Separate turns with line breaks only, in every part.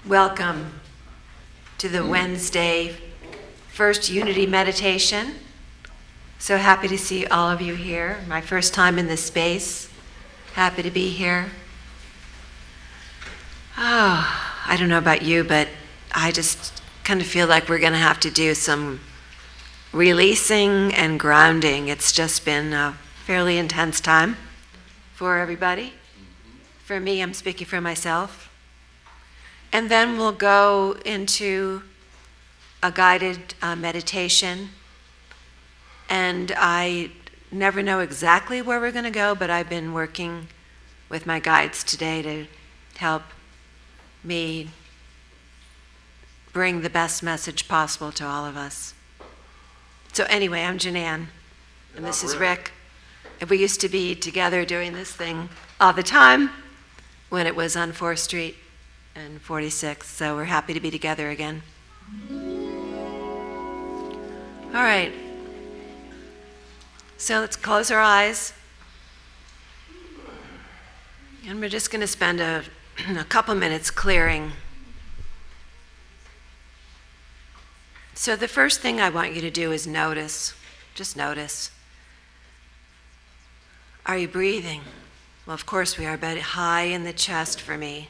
Welcome to the Wednesday First Unity Meditation. So happy to see all of you here. My first time in this space. Happy to be here. Oh, I don't know about you, but I just kind of feel like we're going to have to do some releasing and grounding. It's just been a fairly intense time for everybody. For me, I'm speaking for myself. And then we'll go into a guided meditation. And I never know exactly where we're going to go, but I've been working with my guides today to help me bring the best message possible to all of us. So anyway, I'm Janan, and this is Rick. And we used to be together doing this thing all the time when it was on 4th Street and 46, so we're happy to be together again. All right. So let's close our eyes. And we're just going to spend a couple minutes clearing. So the first thing I want you to do is notice. Just notice. Are you breathing? Well, of course we are, but high in the chest for me.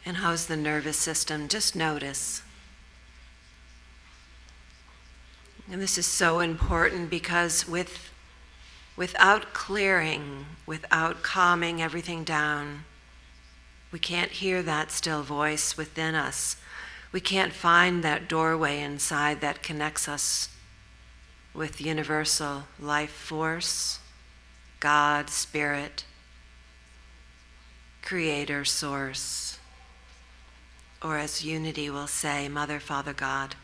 And how's the nervous system? Just notice. And this is so important because without clearing, without calming everything down, we can't hear that still voice within us. We can't find that doorway inside that connects us with universal life force, God, Spirit, Creator, Source, or as Unity will say, Mother, Father, God.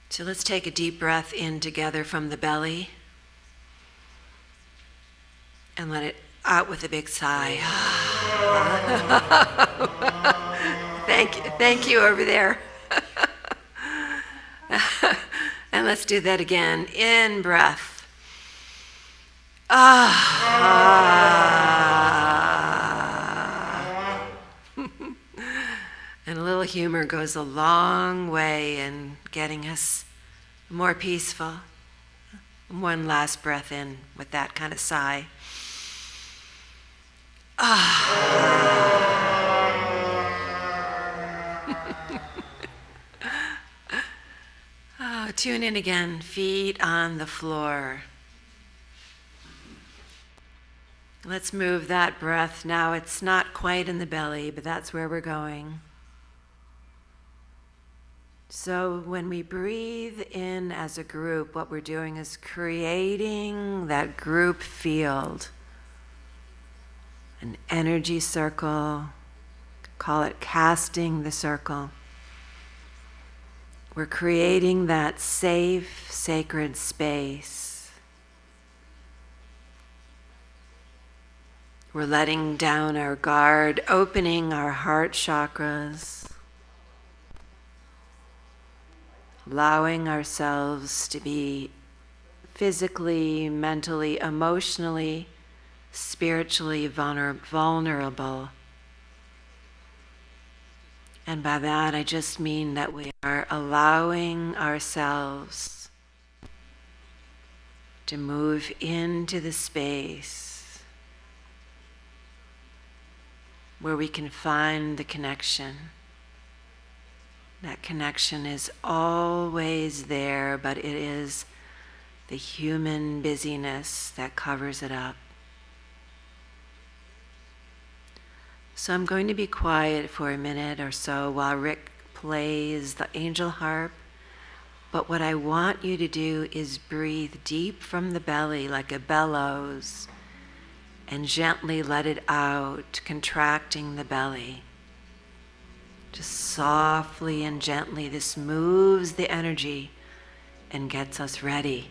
So let's take a deep breath in together from the belly and let it out with a big sigh. Thank you over there. And let's do that again. In breath. And a little humor goes a long way in getting us more peaceful. One last breath in with that kind of sigh. Tune in again, feet on the floor. Let's move that breath. Now it's not quite in the belly, but that's where we're going. So when we breathe in as a group, what we're doing is creating that group field, an energy circle, call it casting the circle. We're creating that safe, sacred space. We're letting down our guard, opening our heart chakras, allowing ourselves to be physically, mentally, emotionally, spiritually vulnerable. And by that, I just mean that we are allowing ourselves to move into the space where we can find the connection. That connection is always there, but it is the human busyness that covers it up. So I'm going to be quiet for a minute or so while Rick plays the angel harp. But what I want you to do is breathe deep from the belly like a bellows and gently let it out, contracting the belly. Just softly and gently, this moves the energy and gets us ready.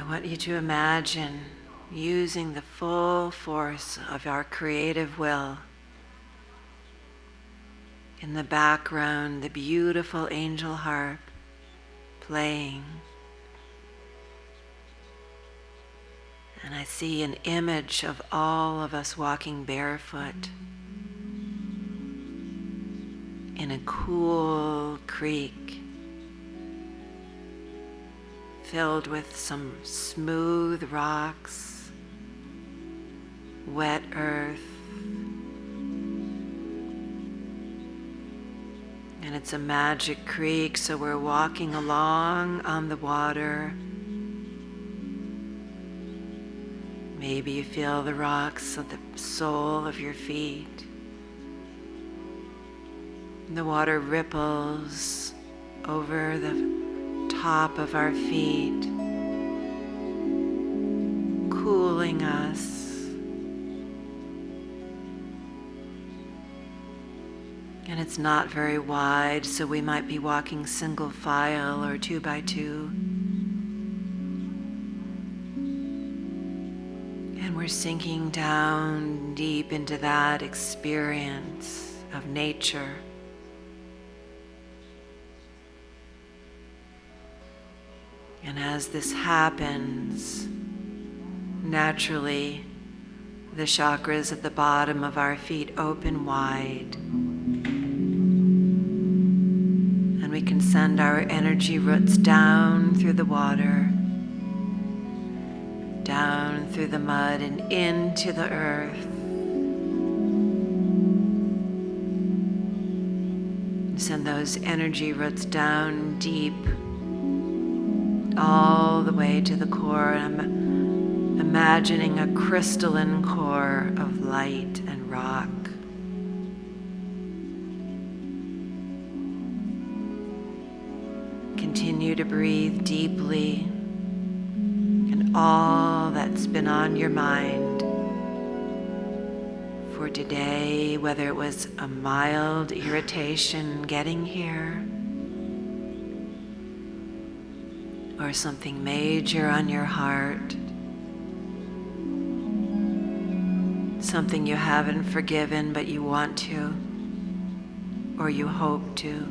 want you to imagine using the full force of our creative will. In the background, the beautiful angel harp playing. And I see an image of all of us walking barefoot in a cool creek filled with some smooth rocks, wet earth, and it's a magic creek, so we're walking along on the water. Maybe you feel the rocks at the sole of your feet. And the water ripples over the top of our feet, cooling us. And it's not very wide, so we might be walking single file or 2 by 2. And we're sinking down deep into that experience of nature. And as this happens, naturally, the chakras at the bottom of our feet open wide. And we can send our energy roots down through the water, down through the mud and into the earth. And send those energy roots down deep, all the way to the core. I'm imagining a crystalline core of light and rock. Continue to breathe deeply, and all that's been on your mind for today, whether it was a mild irritation getting here, or something major on your heart, something you haven't forgiven but you want to, or you hope to.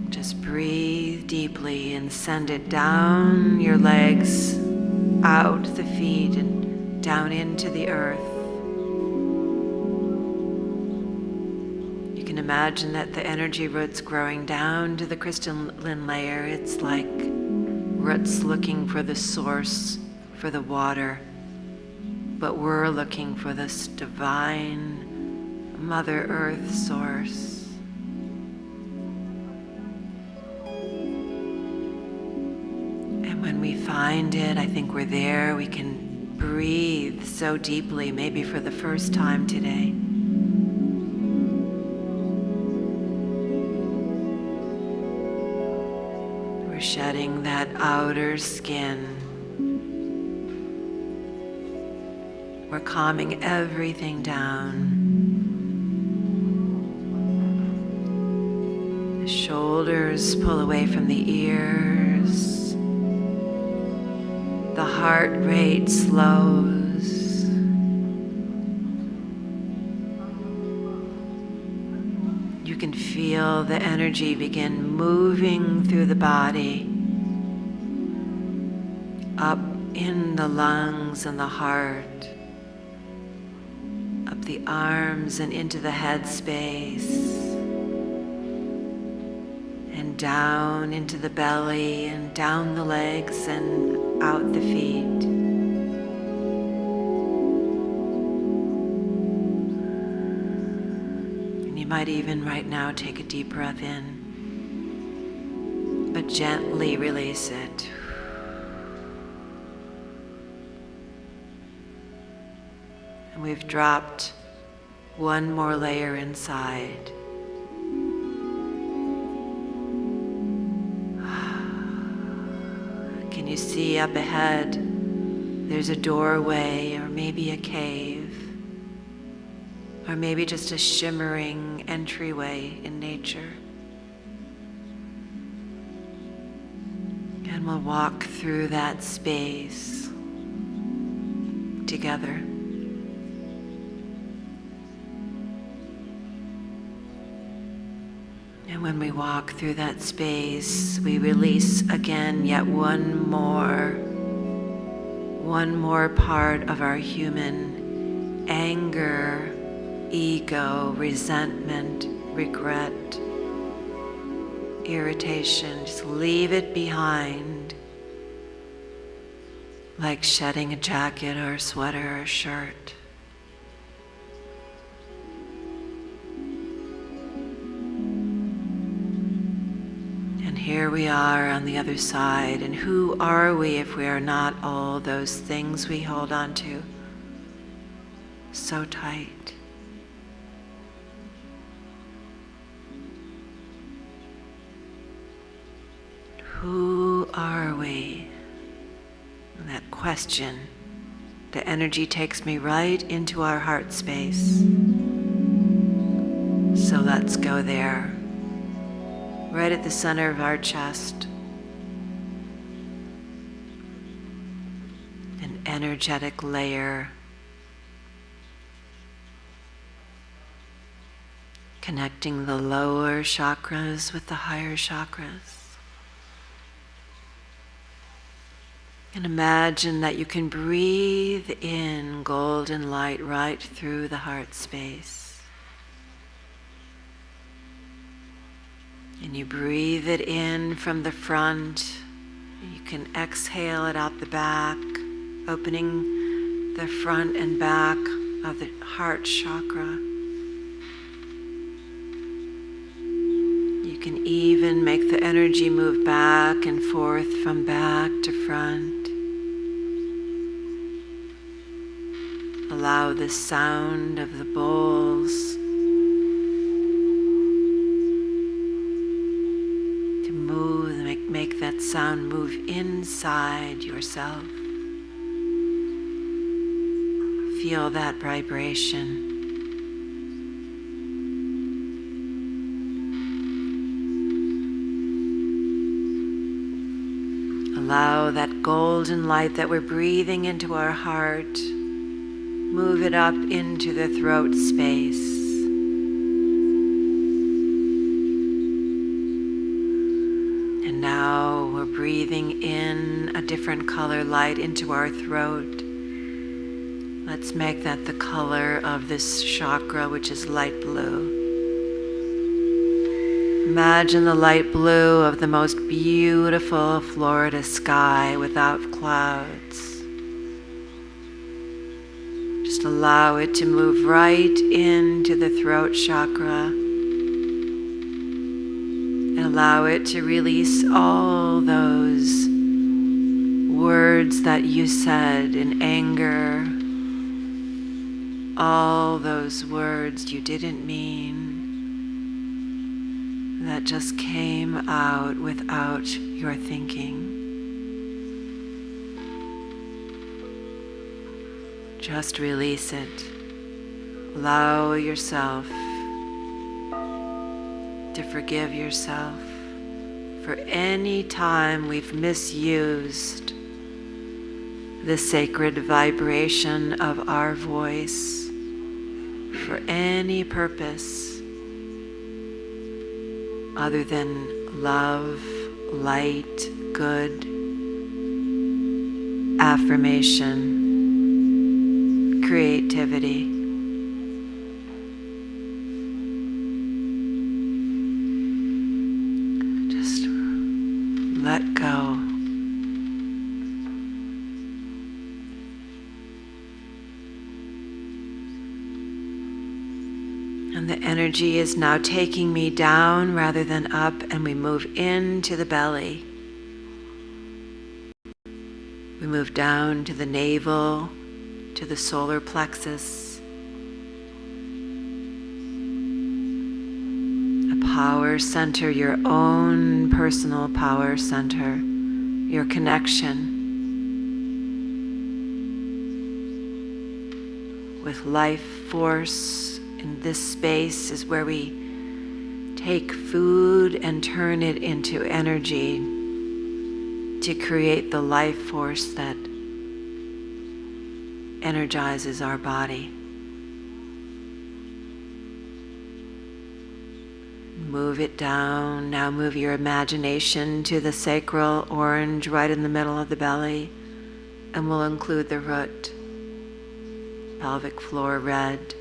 Just breathe deeply and send it down your legs, out the feet, and down into the earth. Imagine that the energy roots growing down to the crystalline layer. It's like roots looking for the source, for the water, but we're looking for this divine Mother Earth source. And when we find it, I think we're there. We can breathe so deeply, maybe for the first time today. We're shedding that outer skin. We're calming everything down. The shoulders pull away from the ears. The heart rate slows. You can feel the energy begin moving through the body, up in the lungs and the heart, up the arms and into the head space, and down into the belly and down the legs and out the feet. And you might even right now take a deep breath in, but gently release it. And we've dropped one more layer inside. Can you see up ahead? There's a doorway, or maybe a cave, or maybe just a shimmering entryway in nature. we'll walk through that space together. And when we walk through that space, we release again yet one more part of our human anger, ego, resentment, regret, irritation. Just leave it behind, like shedding a jacket or a sweater or a shirt. And here we are on the other side. And who are we if we are not all those things we hold on to so tight? Who are we? That question, the energy takes me right into our heart space. So let's go there, right at the center of our chest. An energetic layer connecting the lower chakras with the higher chakras. And imagine that you can breathe in golden light right through the heart space. And you breathe it in from the front. You can exhale it out the back, opening the front and back of the heart chakra. You can even make the energy move back and forth from back to front. Allow the sound of the bowls to move, make that sound move inside yourself. Feel that vibration. Allow that golden light that we're breathing into our heart, move it up into the throat space. And now we're breathing in a different color light into our throat. Let's make that the color of this chakra, which is light blue. Imagine the light blue of the most beautiful Florida sky without clouds. Just allow it to move right into the throat chakra. And allow it to release all those words that you said in anger, all those words you didn't mean, that just came out without your thinking. Just release it. Allow yourself to forgive yourself for any time we've misused the sacred vibration of our voice for any purpose other than love, light, good, affirmation, creativity. Just let go. And the energy is now taking me down rather than up, and we move into the belly. We move down to the navel, to the solar plexus. A power center, your own personal power center, your connection with life force. In this space is where we take food and turn it into energy. to create the life force that energizes our body. Move it down. Now move your imagination to the sacral orange right in the middle of the belly, and we'll include the root. Pelvic floor red.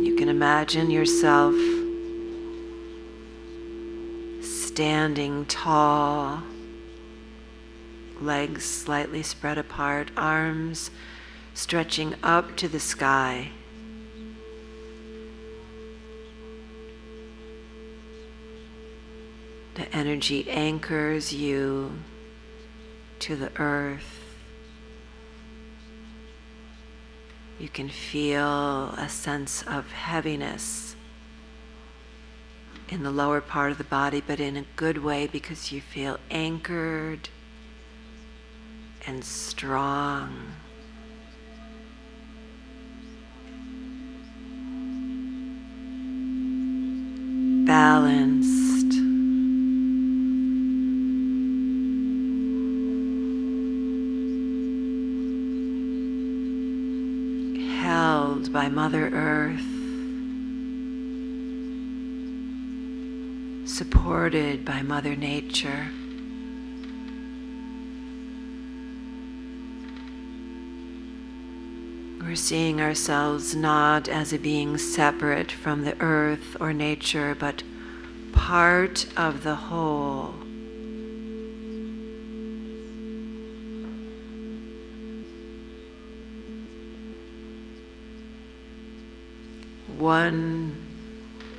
You can imagine yourself standing tall, legs slightly spread apart, arms stretching up to the sky. The energy anchors you to the earth. You can feel a sense of heaviness in the lower part of the body, but in a good way, because you feel anchored and strong. Balanced. Held by Mother Earth. Supported by Mother Nature. We're seeing ourselves not as a being separate from the earth or nature, but part of the whole. One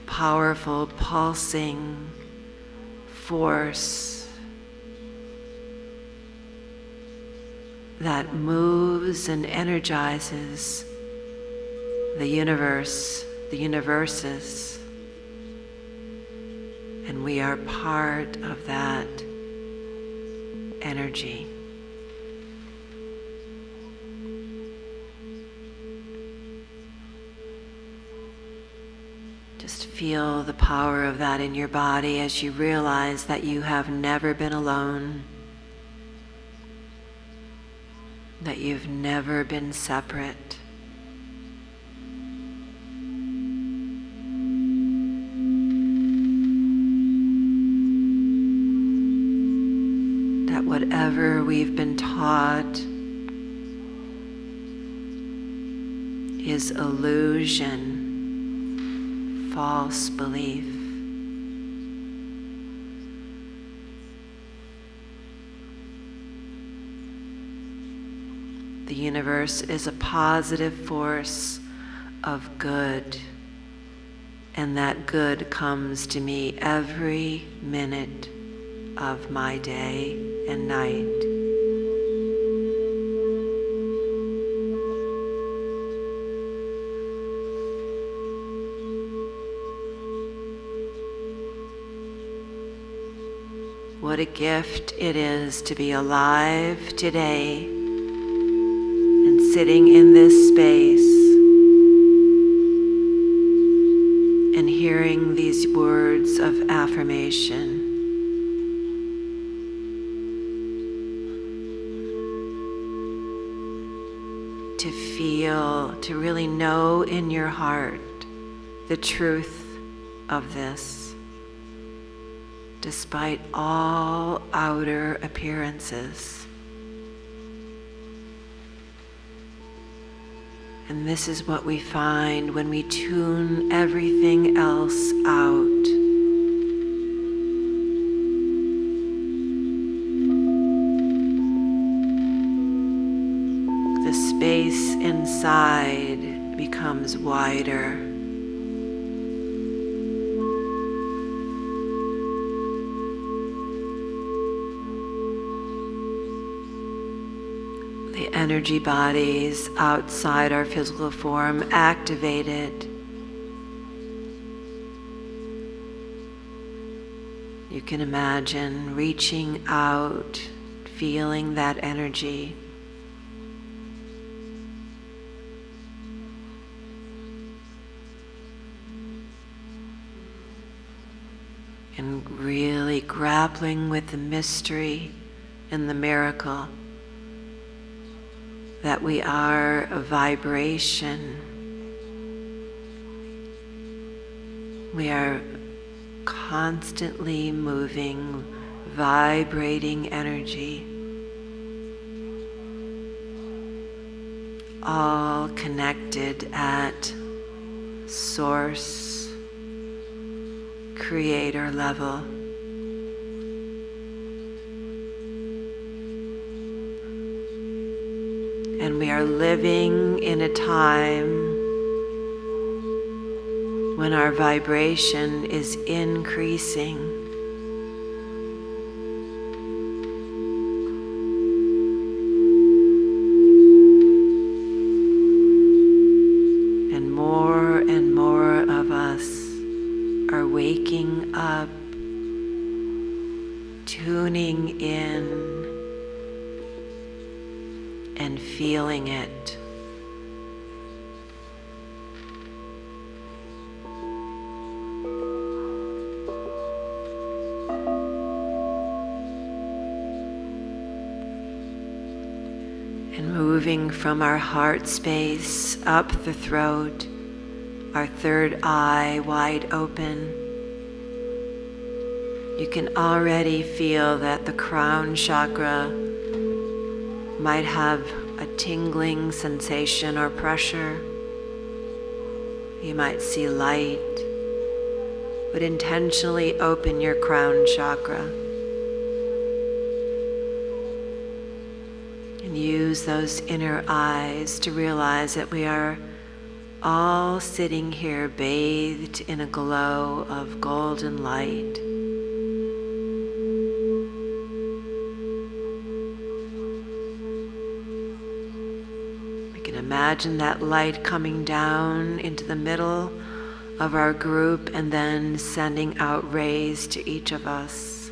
powerful pulsing force that moves and energizes the universe, the universes, and we are part of that energy. Just feel the power of that in your body as you realize that you have never been alone, that you've never been separate. That whatever we've been taught is illusion, false belief. The universe is a positive force of good, and that good comes to me every minute of my day and night. What a gift it is to be alive today and sitting in this space and hearing these words of affirmation. To feel, to really know in your heart the truth of this. Despite all outer appearances. And this is what we find when we tune everything else out. The space inside becomes wider. Energy bodies outside our physical form activated. You can imagine reaching out, feeling that energy. and really grappling with the mystery and the miracle that we are a vibration. We are constantly moving, vibrating energy, all connected at source, creator level. And we are living in a time when our vibration is increasing. And more of us are waking up, tuning in, and feeling it. And moving from our heart space up the throat, our third eye wide open, you can already feel that the crown chakra might have a tingling sensation or pressure. You might see light, but intentionally open your crown chakra and use those inner eyes to realize that we are all sitting here bathed in a glow of golden light. Imagine that light coming down into the middle of our group and then sending out rays to each of us.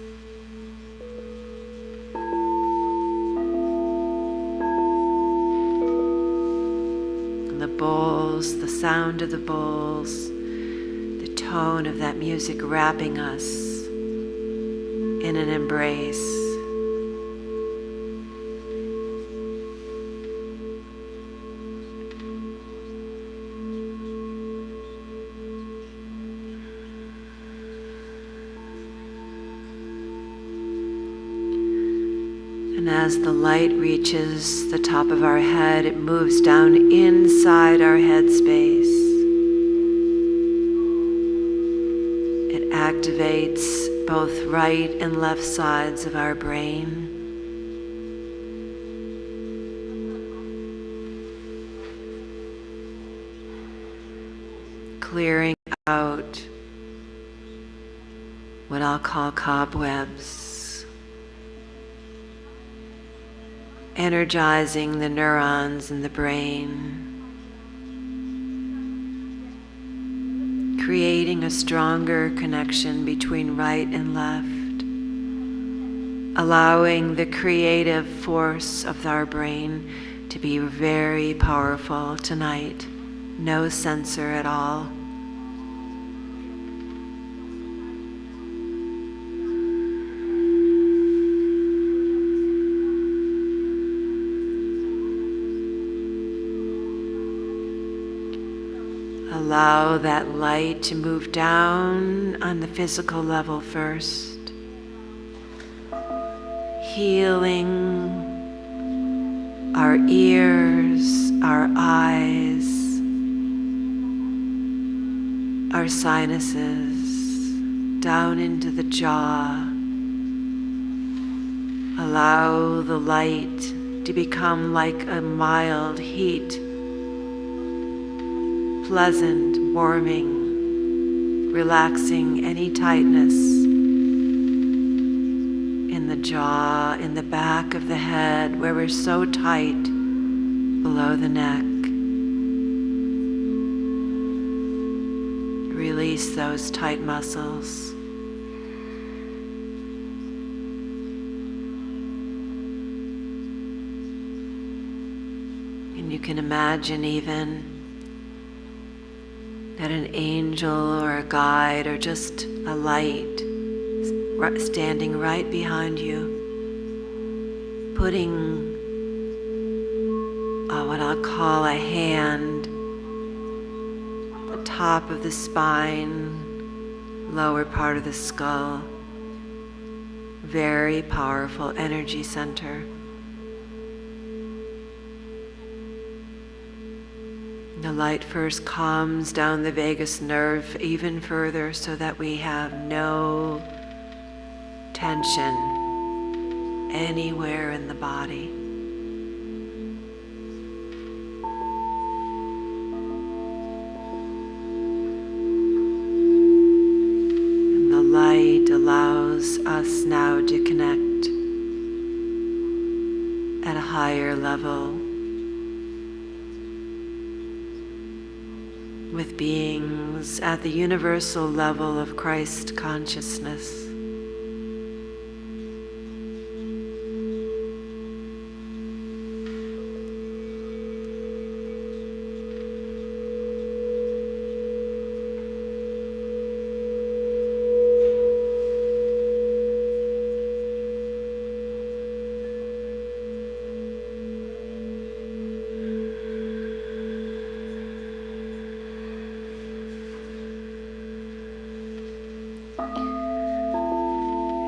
And the bowls, the sound of the bowls, the tone of that music wrapping us in an embrace. And as the light reaches the top of our head, it moves down inside our head space. It activates both right and left sides of our brain. Clearing out what I'll call cobwebs. Energizing the neurons in the brain, creating a stronger connection between right and left, allowing the creative force of our brain to be very powerful tonight, no censor at all. Allow that light to move down on the physical level first, healing our ears, our eyes, our sinuses, down into the jaw. Allow the light to become like a mild heat, pleasant, warming, relaxing any tightness in the jaw, in the back of the head, where we're so tight below the neck. Release those tight muscles. And you can imagine even that an angel or a guide or just a light standing right behind you, putting what I'll call a hand, the top of the spine, lower part of the skull, very powerful energy center. The light first calms down the vagus nerve even further so that we have no tension anywhere in the body. And the light allows us now to connect at a higher level with beings at the universal level of Christ consciousness.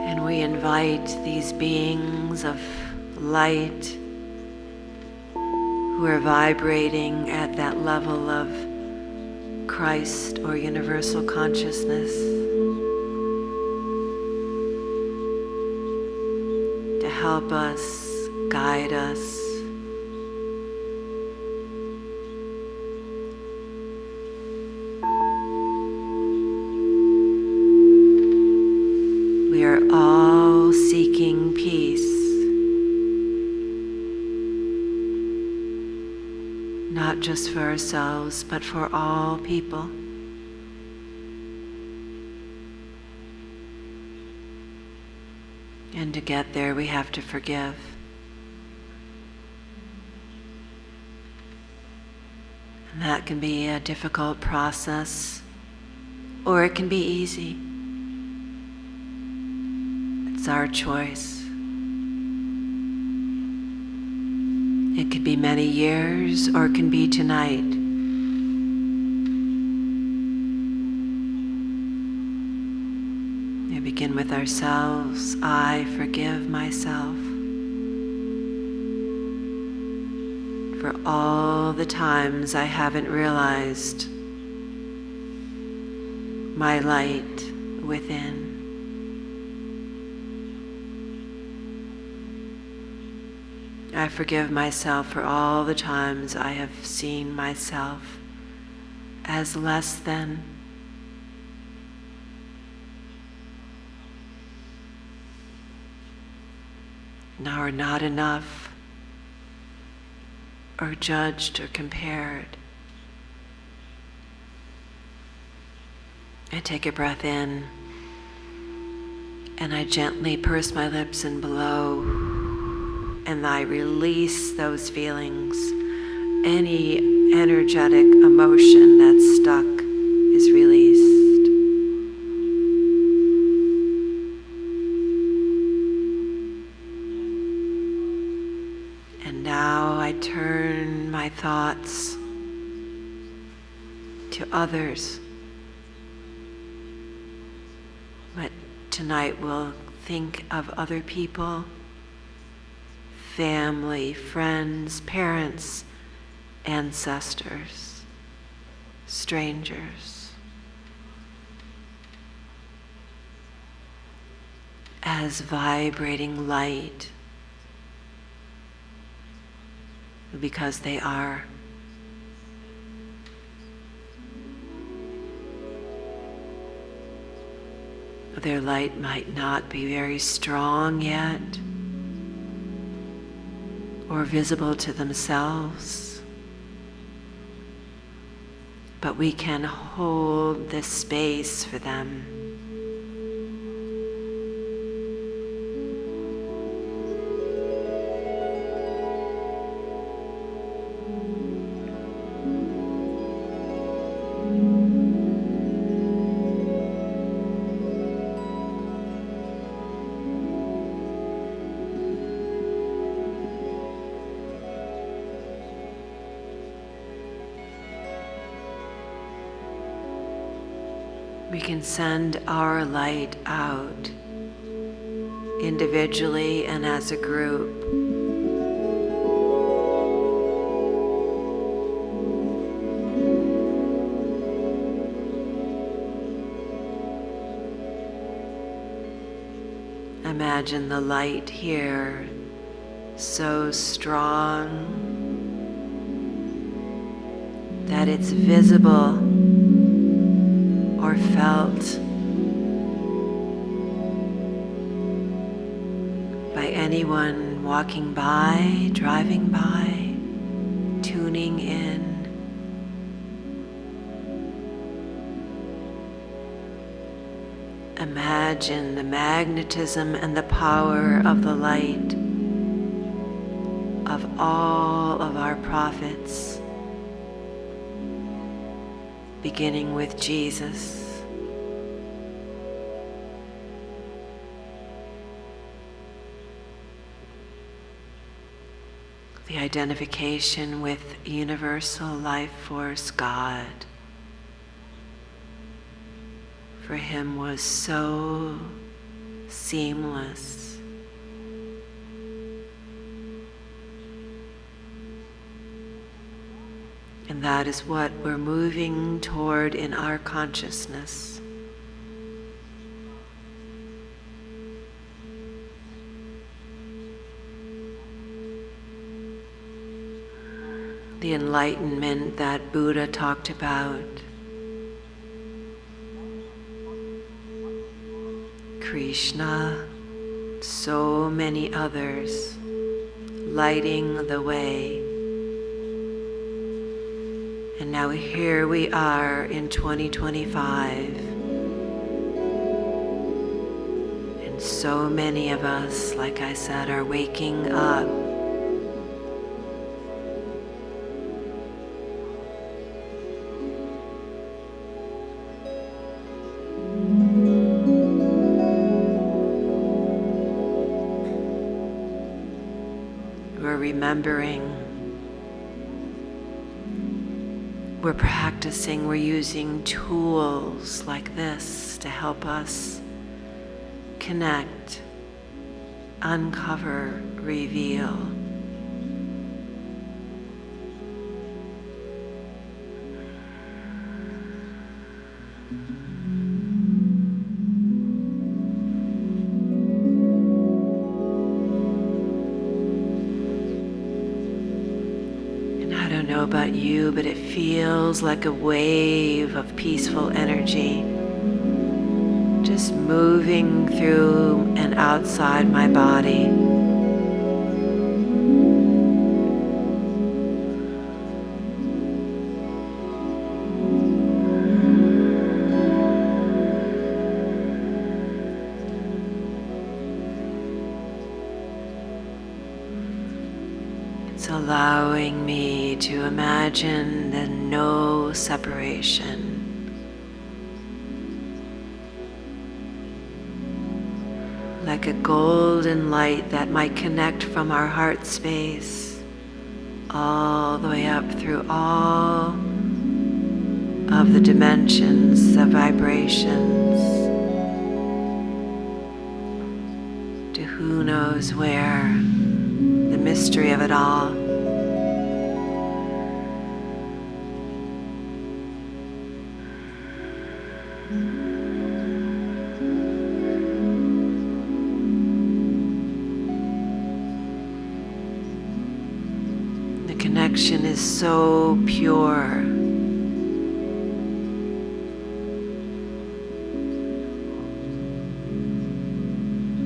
And we invite these beings of light who are vibrating at that level of Christ or universal consciousness to help us, guide us, we are all seeking peace, not just for ourselves, but for all people. And to get there, we have to forgive. And that can be a difficult process, or it can be easy. It's our choice. It could be many years, or it can be tonight. We begin with ourselves. I forgive myself for all the times I haven't realized my light within. I forgive myself for all the times I have seen myself as less than. Or not enough, or judged or compared. I take a breath in and I gently purse my lips and blow, and I release those feelings. Any energetic emotion that's stuck is released. And now I turn my thoughts to others. But tonight we'll think of other people, family, friends, parents, ancestors, strangers, as vibrating light, because they are. Their light might not be very strong yet, or visible to themselves, but we can hold this space for them. We can send our light out individually and as a group. Imagine the light here so strong that it's visible or felt by anyone walking by, driving by, tuning in. Imagine the magnetism and the power of the light of all of our prophets, beginning with Jesus. The identification with universal life force God for him was so seamless. And that is what we're moving toward in our consciousness. The enlightenment that Buddha talked about. Krishna, so many others lighting the way. And now here we are in 2025, and so many of us, like I said, are waking up. We're remembering. We're practicing, we're using tools like this to help us connect, uncover, reveal. I don't know about you, but it feels like a wave of peaceful energy just moving through and outside my body. It's allowing me to imagine the no separation. Like a golden light that might connect from our heart space all the way up through all of the dimensions, the vibrations, to who knows where. The mystery of it all. The connection is so pure.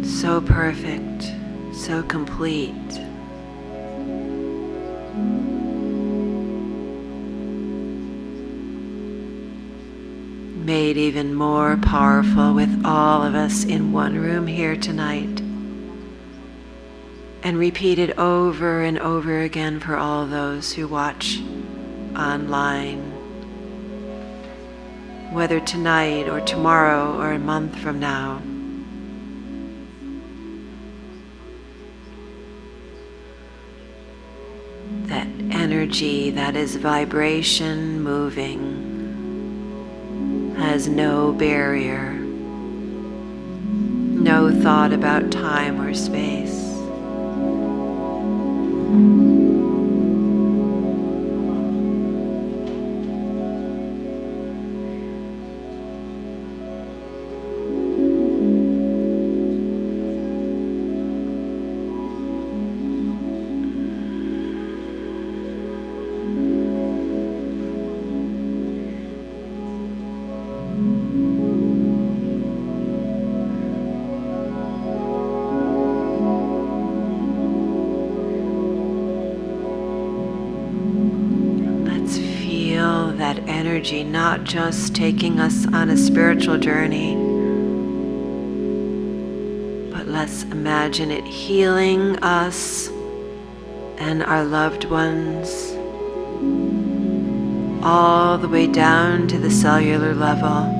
So perfect, so complete. Made even more powerful with all of us in one room here tonight, and repeated over and over again for all those who watch online, whether tonight or tomorrow or a month from now. That energy, that is vibration moving has no barrier, no thought about time or space. That energy not just taking us on a spiritual journey, but let's imagine it healing us and our loved ones all the way down to the cellular level.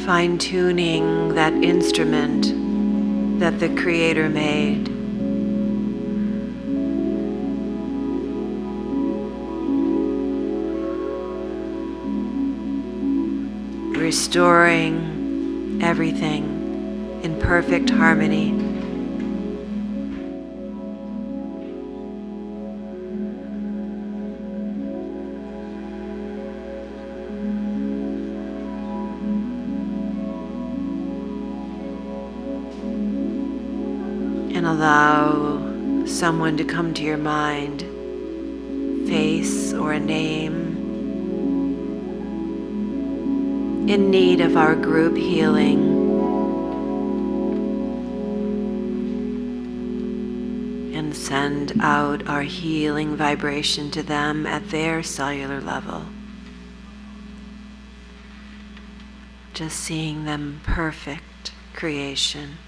Fine-tuning that instrument that the Creator made. Restoring everything in perfect harmony. And allow someone to come to your mind, face or a name, in need of our group healing. And send out our healing vibration to them at their cellular level. Just seeing them perfect creation.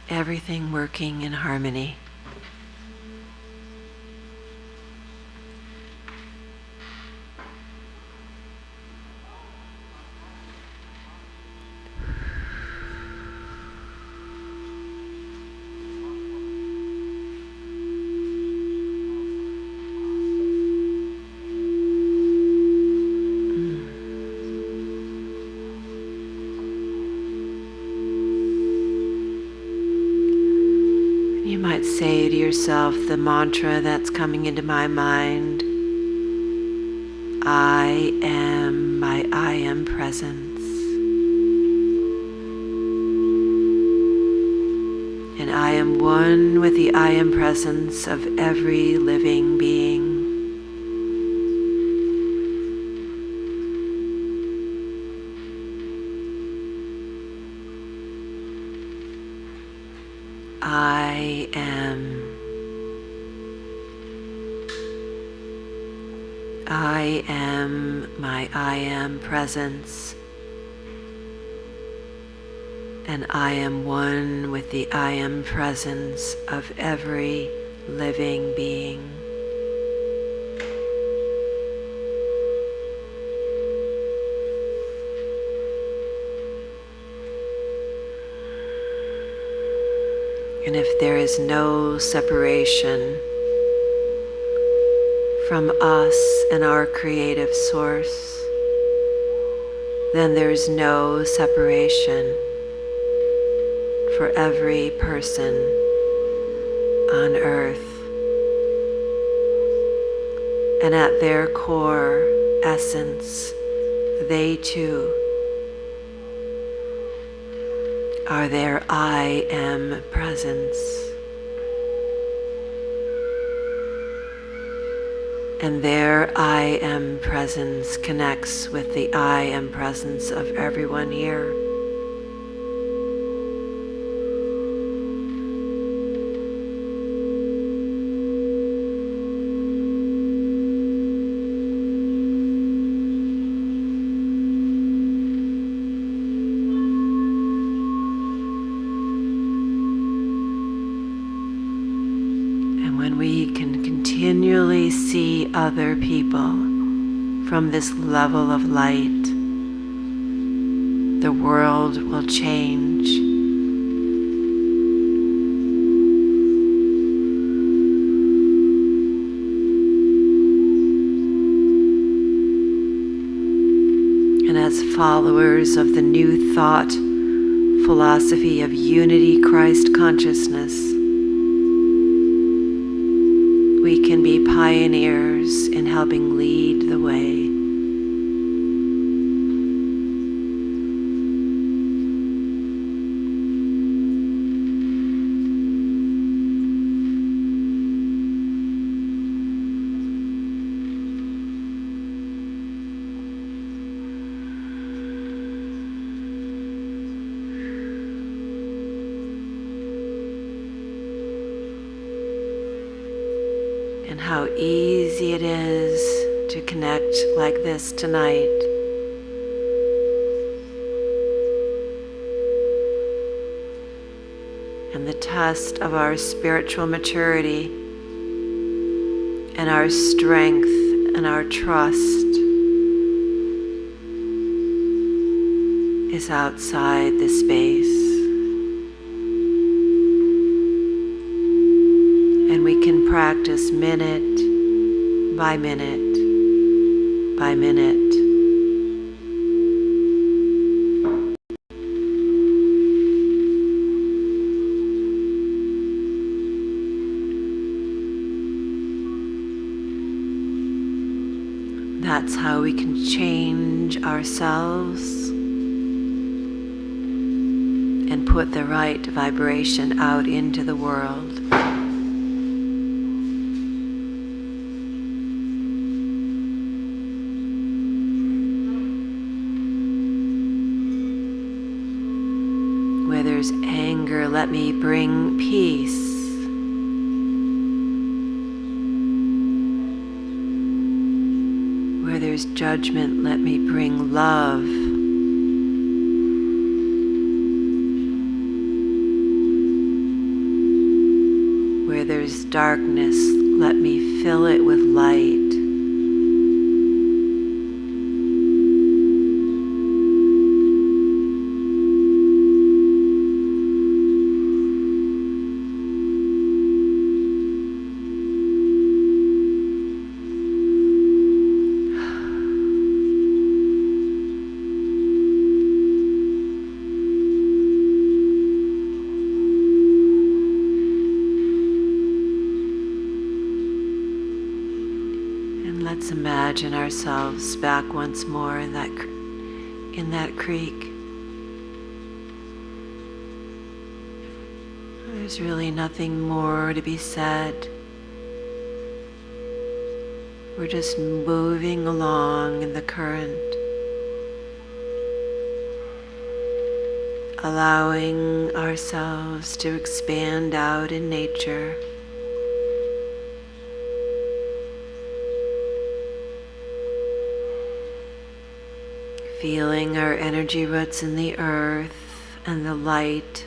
Everything working in harmony. You might say to yourself the mantra that's coming into my mind: I am my I am presence. And I am one with the I am presence of every living being. I am my I am presence, and I am one with the I am presence of every living being. And if there is no separation from us and our creative source, then there is no separation for every person on earth. And at their core essence, they too are their I am presence. And their I am presence connects with the I am presence of everyone here. When we can continually see other people from this level of light, the world will change. And as followers of the New Thought philosophy of unity Christ consciousness, we can be pioneers in helping lead the way. And how easy it is to connect like this tonight. And the test of our spiritual maturity and our strength and our trust is outside this space. And we can practice minute by minute by minute. That's how we can change ourselves and put the right vibration out into the world. Where there's anger, let me bring peace. Where there's judgment, let me bring love. Where there's darkness, let me fill it with light. Let's imagine ourselves back once more in that creek. There's really nothing more to be said. We're just moving along in the current, allowing ourselves to expand out in nature. Feeling our energy roots in the earth and the light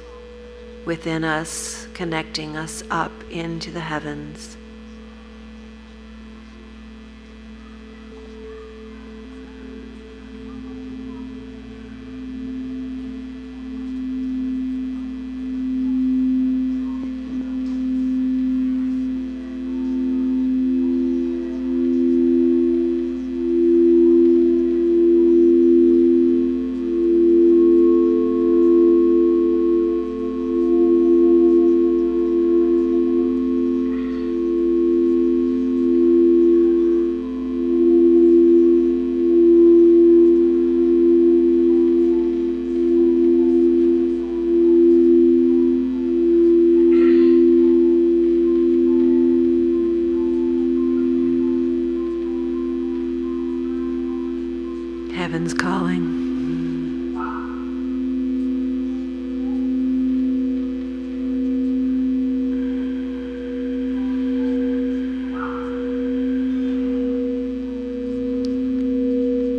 within us, connecting us up into the heavens. Heaven's calling.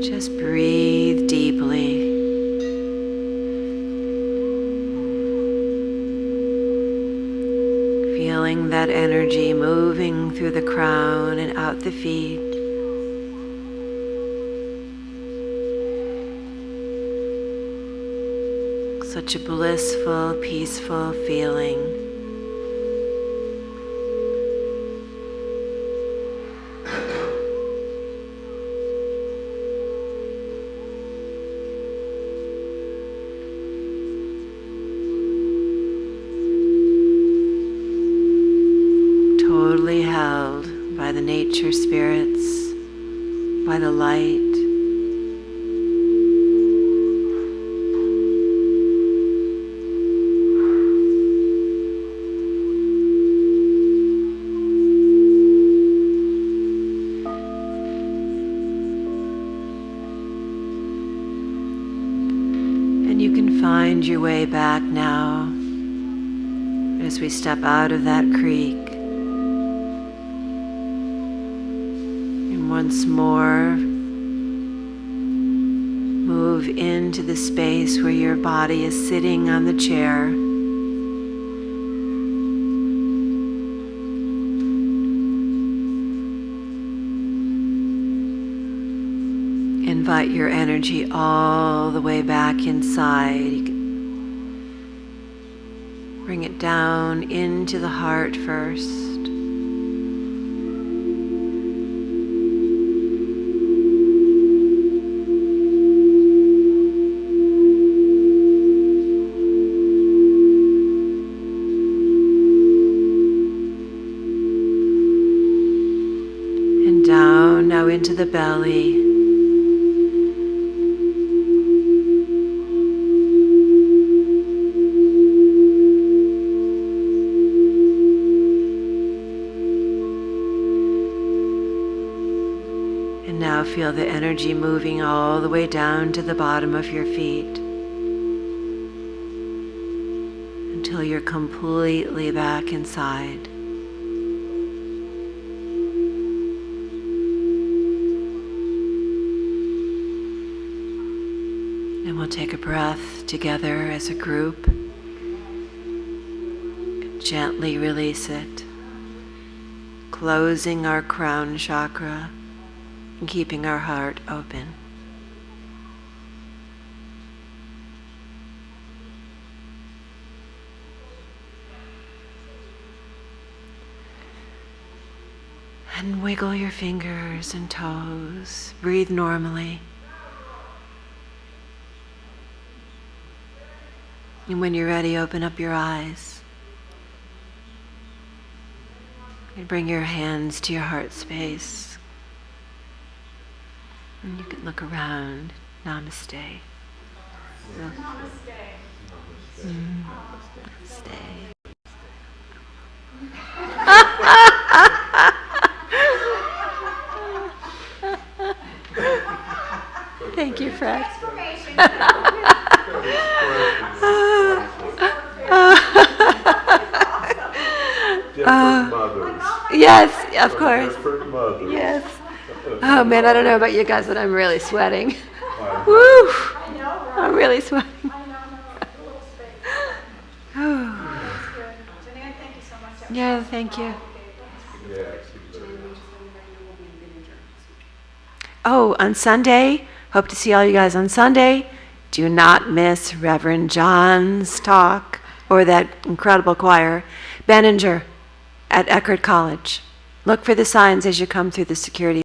Just breathe deeply. Feeling that energy moving through the crown and out the feet. Such a blissful, peaceful feeling. Totally held by the nature spirits, by the light. And you can find your way back now as we step out of that creek. Once more, move into the space where your body is sitting on the chair. Invite your energy all the way back inside. You can bring it down into the heart first. Down now into the belly. And now feel the energy moving all the way down to the bottom of your feet until you're completely back inside. And we'll take a breath together as a group. Gently release it, closing our crown chakra and keeping our heart open. And wiggle your fingers and toes. Breathe normally. And when you're ready, open up your eyes. And bring your hands to your heart space. And you can look around. Namaste.
Namaste.
Namaste. Thank you, Fred. Yes, of course. Yes. Oh man, I don't know about you guys, but I'm really sweating. Woo! I'm really sweating. Yeah, thank you. Oh, on Sunday, hope to see all you guys on Sunday. Do not miss Reverend John's talk or that incredible choir, Benninger at Eckerd College. Look for the signs as you come through the security.